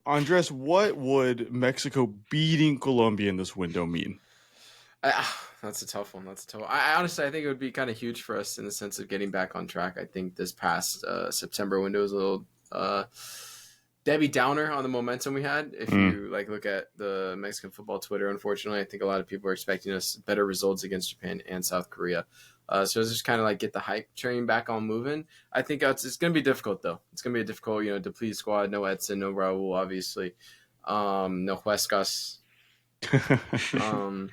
Andres, what would Mexico beating Colombia in this window mean? That's a tough one. I honestly, I think it would be kind of huge for us in the sense of getting back on track. I think this past September window was a little Debbie Downer on the momentum we had. If Mm. you look at the Mexican football Twitter, unfortunately, I think a lot of people are expecting us better results against Japan and South Korea. So it's just kind of get the hype train back on moving. I think it's going to be difficult though. It's going to be a difficult, depleted squad. No Edson, no Raul, obviously. No Huescas. Um,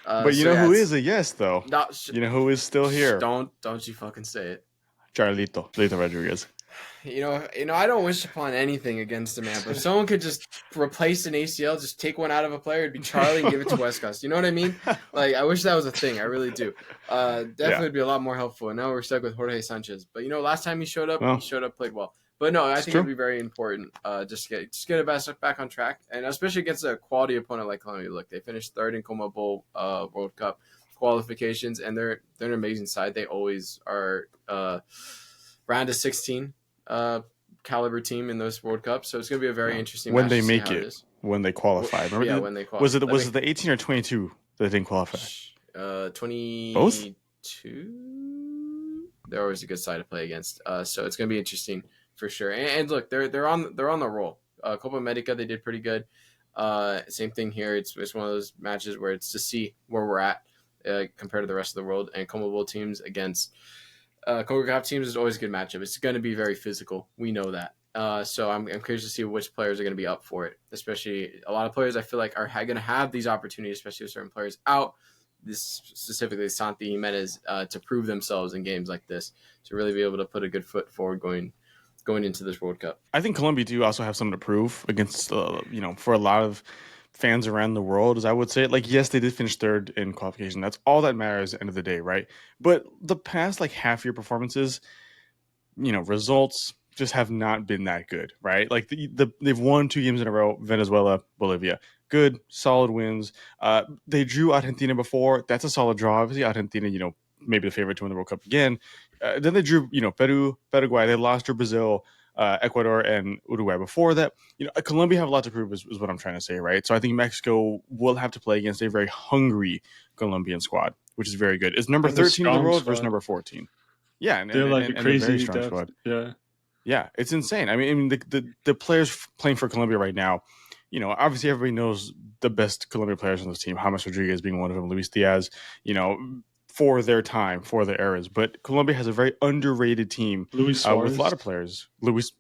But you so know yeah, who it's is a yes, though? not. You know who is still here? Don't you fucking say it. Lito Rodriguez. I don't wish upon anything against a man, but if someone could just replace an ACL, just take one out of a player, it'd be Charlie and give it to Westcott. You know what I mean? I wish that was a thing. I really do. Definitely Yeah. would be a lot more helpful. And now we're stuck with Jorge Sanchez. But last time he showed up, Well, played well. But no, I it's think true. it'd be very important just get it back on track, and especially against a quality opponent like Colombia. Look, they finished third in CONMEBOL World Cup qualifications, and they're an amazing side. They always are round of 16 caliber team in those World Cups, so it's going to be a very interesting when match they to see make how it it, is. when they qualify. Remember, When they qualify. was it the 18 or 22 that didn't qualify? 22. Both. They're always a good side to play against. So it's going to be interesting for sure. And look, they're on the roll. Copa America, they did pretty good. Same thing here. It's one of those matches where it's to see where we're at compared to the rest of the world. And CONMEBOL teams against CONCACAF teams is always a good matchup. It's going to be very physical. We know that. So I'm curious to see which players are going to be up for it. Especially a lot of players I feel like are going to have these opportunities, especially with certain players out. This specifically Santi Jimenez to prove themselves in games like this, to really be able to put a good foot forward going into this World Cup. I think Colombia do also have something to prove against, for a lot of fans around the world, as I would say. Yes, they did finish third in qualification. That's all that matters at the end of the day, right? But the past half year performances, results just have not been that good, right? They've won 2 games in a row, Venezuela, Bolivia. Good, solid wins. They drew Argentina before. That's a solid draw. Obviously, Argentina, maybe the favorite to win the World Cup again. Then they drew, Peru, Paraguay. They lost to Brazil, Ecuador, and Uruguay before that. Colombia have a lot to prove is what I'm trying to say, right? So I think Mexico will have to play against a very hungry Colombian squad, which is very good. It's number 13 in the world versus number 14. Yeah, and they're a crazy very strong depth. squad. Yeah. Yeah, it's insane. I mean the players playing for Colombia right now, obviously everybody knows the best Colombia players on this team, James Rodriguez being one of them, Luis Diaz, for their time, for their eras. But Colombia has a very underrated team Luis Suarez. with a lot of players. Luis.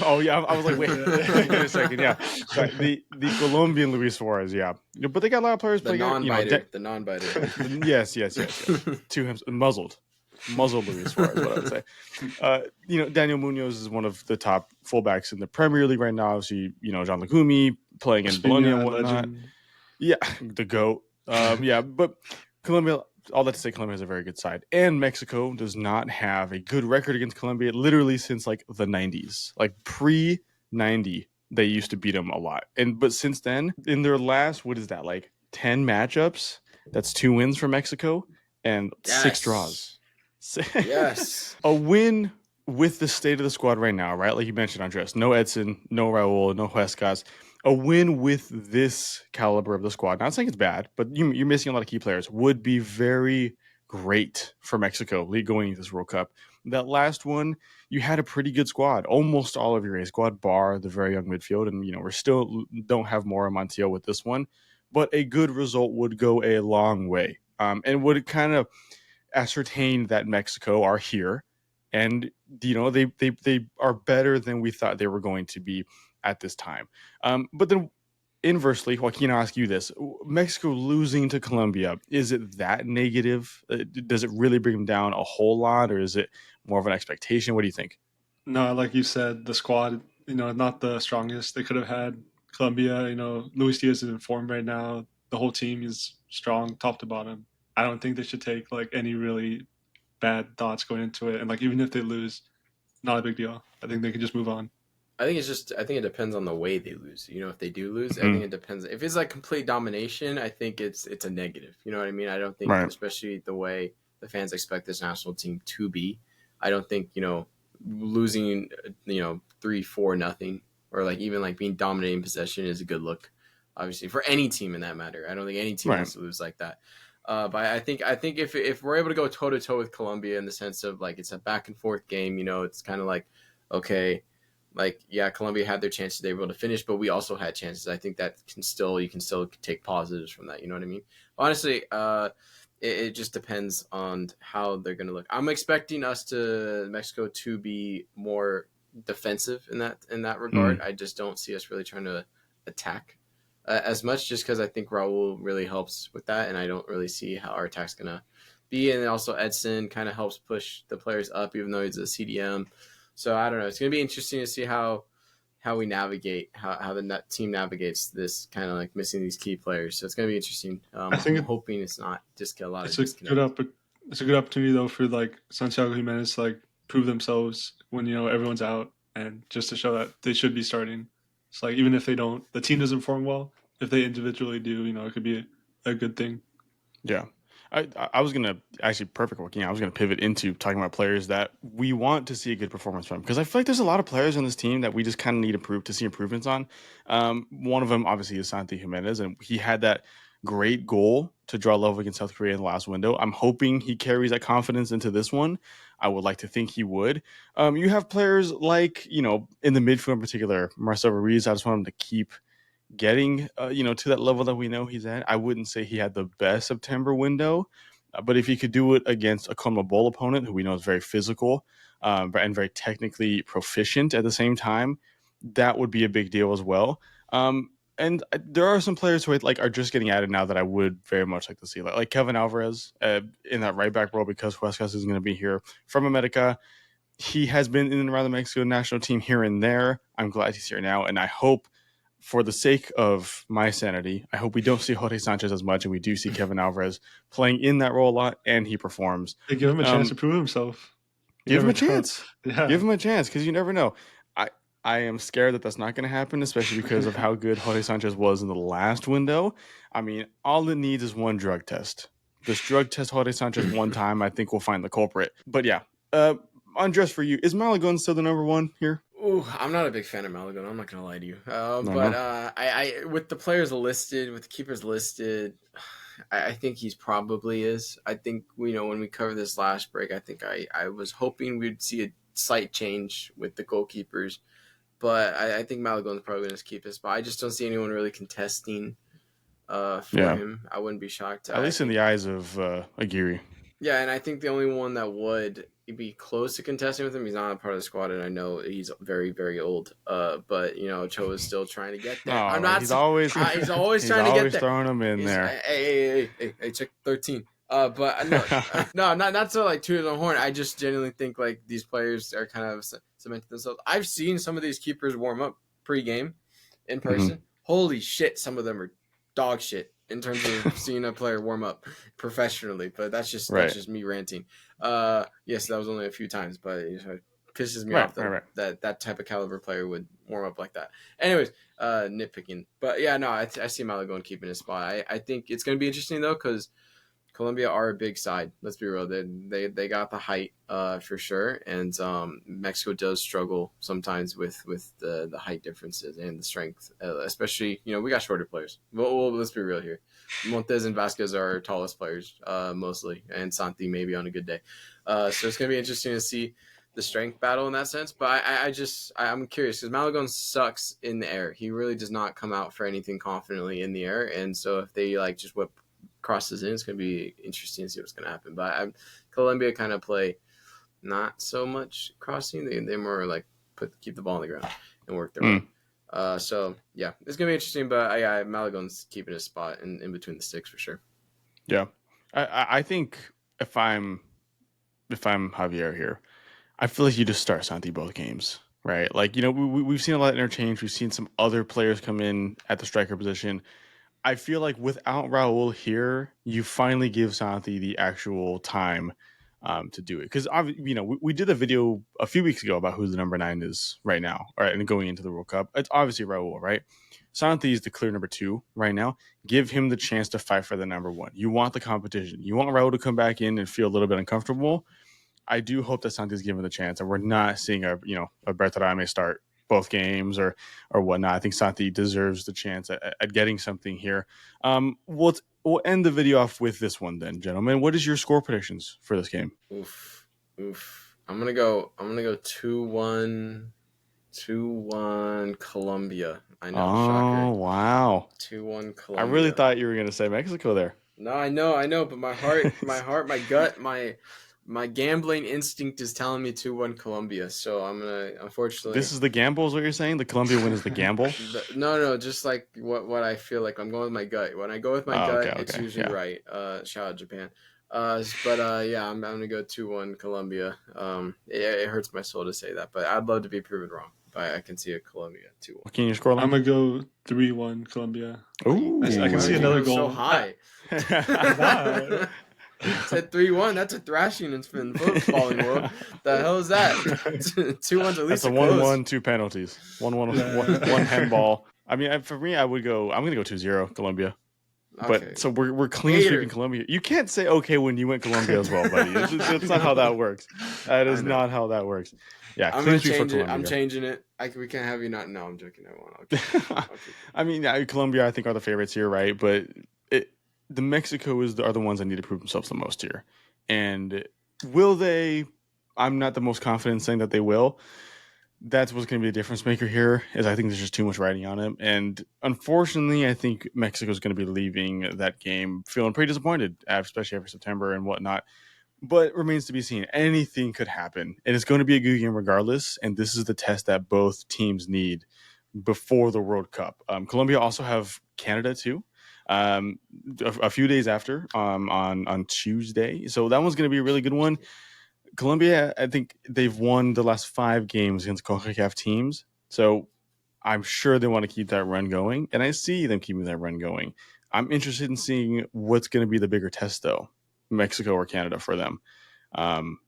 Oh, yeah. I was like, wait a second. Yeah. Sorry, the Colombian Luis Suarez, yeah. But they got a lot of players The playing. non-biter. Yes. To him, muzzled Luis Suarez, what I would say. Daniel Munoz is one of the top fullbacks in the Premier League right now. Obviously, John Lagumi playing in Bologna and whatnot. Legend. Yeah, the GOAT. Yeah, but Colombia, all that to say, Colombia has a very good side. And Mexico does not have a good record against Colombia literally since the 90s. Pre-90, they used to beat them a lot. But since then, in their last, 10 matchups, that's 2 wins for Mexico and 6 draws. Yes. A win with the state of the squad right now, right? Like you mentioned, Andres, no Edson, no Raul, no Huescas. A win with this caliber of the squad, not saying it's bad, but you're missing a lot of key players, would be very great for Mexico going into this World Cup. That last one, you had a pretty good squad. Almost all of your A squad, bar the very young midfield. And, we're still don't have Mora Montiel with this one. But a good result would go a long way and would kind of ascertain that Mexico are here, and they are better than we thought they were going to be at this time. But then inversely, Joaquin, I'll ask you this: Mexico losing to Colombia, is it that negative? Does it really bring them down a whole lot, or is it more of an expectation? What do you think? No, like you said, the squad, not the strongest. They could have had Colombia. Luis Diaz is in form right now. The whole team is strong, top to bottom. I don't think they should take any really bad thoughts going into it. And even if they lose, not a big deal. I think they can just move on. I think it depends on the way they lose. If they do lose, Mm-hmm. I think it depends. If it's complete domination, I think it's a negative. You know what I mean? I don't think, especially the way the fans expect this national team to be, I don't think, losing, 3-4-0 or like even like being dominating possession is a good look, obviously for any team in that matter. I don't think any team Right. wants to lose like that. But I think if we're able to go toe to toe with Colombia in the sense of like it's a back and forth game, it's kind of like okay, like yeah, Colombia had their chances, they were able to finish, but we also had chances. I think that you can still take positives from that. You know what I mean? Honestly, it just depends on how they're going to look. I'm expecting Mexico to be more defensive in that regard. I just don't see us really trying to attack as much, just because I think Raul really helps with that, and I don't really see how our attack's going to be. And also Edson kind of helps push the players up, even though he's a CDM. So I don't know. It's going to be interesting to see how we navigate, how the team navigates this kind of like missing these key players. So it's going to be interesting. I think I'm hoping it's not just a lot of it's a disconnect. it's a good opportunity though for like Santiago Jimenez to like prove themselves when everyone's out, and just to show that they should be starting. It's like even if they don't, the team doesn't perform well. If they individually do, it could be a good thing. Yeah. I was going to actually perfect working. I was going to pivot into talking about players that we want to see a good performance from, because I feel like there's a lot of players on this team that we just kind of need to see improvements on. One of them obviously is Santi Jimenez, and he had that great goal to draw level against South Korea in the last window. I'm hoping he carries that confidence into this one. I would like to think he would. You have players like, in the midfield in particular, Marcel Ruiz. I just want him to keep getting to that level that we know he's at. I wouldn't say he had the best September window, but if he could do it against a CONMEBOL opponent who we know is very physical, and very technically proficient at the same time, that would be a big deal as well. And there are some players who are just getting added now that I would very much like to see, like Kevin Alvarez in that right back role, because Huescas is going to be here from America. He has been in and around the Mexico national team here and there. I'm glad he's here now, and I hope, for the sake of my sanity, I hope we don't see Jorge Sanchez as much, and we do see Kevin Alvarez playing in that role a lot, and he performs. They give him a chance to Um, prove himself. You Give him never a know. chance. Give Yeah. him a chance, because you never know. I I am scared that that's not going to happen, especially because of how good Jorge Sanchez was in the last window. I mean, all it needs is one drug test. This drug test Jorge Sanchez one time, I think we'll find the culprit. But yeah, Andres, for you, is Malagon still the number one here? Ooh, I'm not a big fan of Malagon. I'm not gonna lie to you. No, But no. I with the players listed, with the keepers listed, I think he's probably is. I think when we covered this last break, I think I was hoping we'd see a slight change with the goalkeepers, but I think Malagon's probably gonna keep his spot. I just don't see anyone really contesting for Yeah, him. I wouldn't be shocked. at I least in think the eyes of Aguirre. yeah, and I think the only one that would be close to contesting with him, he's not a part of the squad, and I know he's very, very old. But Cho is still trying to get there. I'm Oh, not. he's always He's always he's trying to get always there. throwing them in He's there. hey, check 13. But no, no, not so like toot his own horn. I just genuinely think like these players are kind of cementing themselves. I've seen some of these keepers warm up pre-game in person. Holy shit, some of them are dog shit in terms of seeing a player warm up professionally. But that's Right, just me ranting. Yes, that was only a few times, but it pisses me right, off right, that right. that type of caliber player would warm up like that. Anyways, nitpicking, but yeah, no, I see Malagon keeping his spot. I think it's going to be interesting though, because Colombia are a big side. Let's be real. They got the height for sure, and Mexico does struggle sometimes with the height differences and the strength, especially we got shorter players. Well, let's be real here. Montes and Vasquez are our tallest players mostly, and Santi maybe on a good day. So it's gonna be interesting to see the strength battle in that sense. But I'm curious because Malagon sucks in the air. He really does not come out for anything confidently in the air, and so if they like just whip crosses in, it's going to be interesting to see what's going to happen. But Colombia kind of play not so much crossing. They more like keep the ball on the ground and work their way. So yeah, it's going to be interesting. But Malagon's keeping his spot in between the sticks for sure. Yeah, I think if I'm Javier here, I feel like you just start Santi both games, right? Like we've seen a lot of interchange. We've seen some other players come in at the striker position. I feel like without Raul here, you finally give Santi the actual time to do it. Because we did a video a few weeks ago about who the number 9 is right now, right, and going into the World Cup. It's obviously Raul, right? Santi is the clear number 2 right now. Give him the chance to fight for the number 1. You want the competition. You want Raul to come back in and feel a little bit uncomfortable. I do hope that Santi's given the chance, and we're not seeing a Bertarame start both games or whatnot. I think Santi deserves the chance at getting something here. We'll end the video off with this one then, gentlemen. What is your score predictions for this game? Oof. I'm gonna go 2-1. 2-1 Colombia. I know, shocker. Wow. 2-1 I Colombia. really thought you were gonna say Mexico there. No, I know, but my heart, my gut, my gambling instinct is telling me 2-1 Colombia. So I'm gonna, unfortunately. This is the gamble, is what you're saying? The Colombia win is the gamble? No, just like what I feel like. I'm going with my gut. When I go with my gut, okay, it's usually right. Shout out Japan. Yeah, I'm gonna go 2-1 Colombia. It hurts my soul to say that, but I'd love to be proven wrong. I can see a Colombia 2-1. What can you score? I'm gonna go 3-1 Colombia. Ooh, I can see another goal. So high. Said 3-1. That's a thrashing in the footballing world. The hell is that? 2-1's at least. That's a 1-1, 2 penalties. 1-1, one handball. I mean, for me, I'm gonna go 2-0 Colombia. Okay. But so we're clean sweeping Colombia. You can't say okay when you went Colombia as well, buddy. It's not how that works. That is not how that works. Yeah, I'm gonna change it. I'm changing it. We can't have you not. No, I'm joking. I won't. I mean, Colombia, I think, are the favorites here, right? But the Mexico are the ones that need to prove themselves the most here. And will they? I'm not the most confident in saying that they will. That's what's going to be the difference maker here. Is I think there's just too much riding on it, and unfortunately, I think Mexico is going to be leaving that game feeling pretty disappointed, especially after September and whatnot. But it remains to be seen. Anything could happen, and it's going to be a good game regardless. And this is the test that both teams need before the World Cup. Colombia also have Canada too, a few days after on Tuesday. So that one's going to be a really good one. Colombia, I think they've won the last 5 games against CONCACAF teams. So I'm sure they want to keep that run going. And I see them keeping that run going. I'm interested in seeing what's going to be the bigger test, though, Mexico or Canada for them. I'm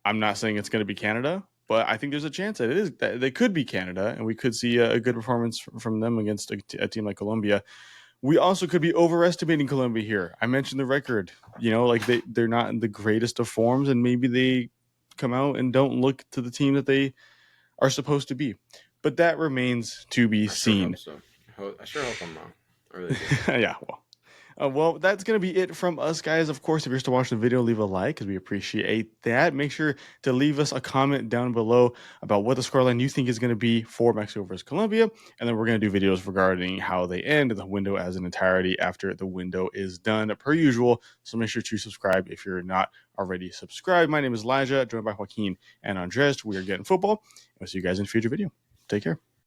not saying it's going to be Canada, but I think there's a chance that they could be Canada, and we could see a good performance from them against a team like Colombia. We also could be overestimating Colombia here. I mentioned the record. Like they're not in the greatest of forms, and maybe they come out and don't look to the team that they are supposed to be. But that remains to be seen. I sure hope I'm wrong. I really do. Yeah, well, that's going to be it from us, guys. Of course, if you're still watching the video, leave a like because we appreciate that. Make sure to leave us a comment down below about what the scoreline you think is going to be for Mexico versus Colombia. And then we're going to do videos regarding how they end the window as an entirety after the window is done, per usual. So make sure to subscribe if you're not already subscribed. My name is Elijah, joined by Joaquin and Andres. We are Getting Football. We'll see you guys in a future video. Take care.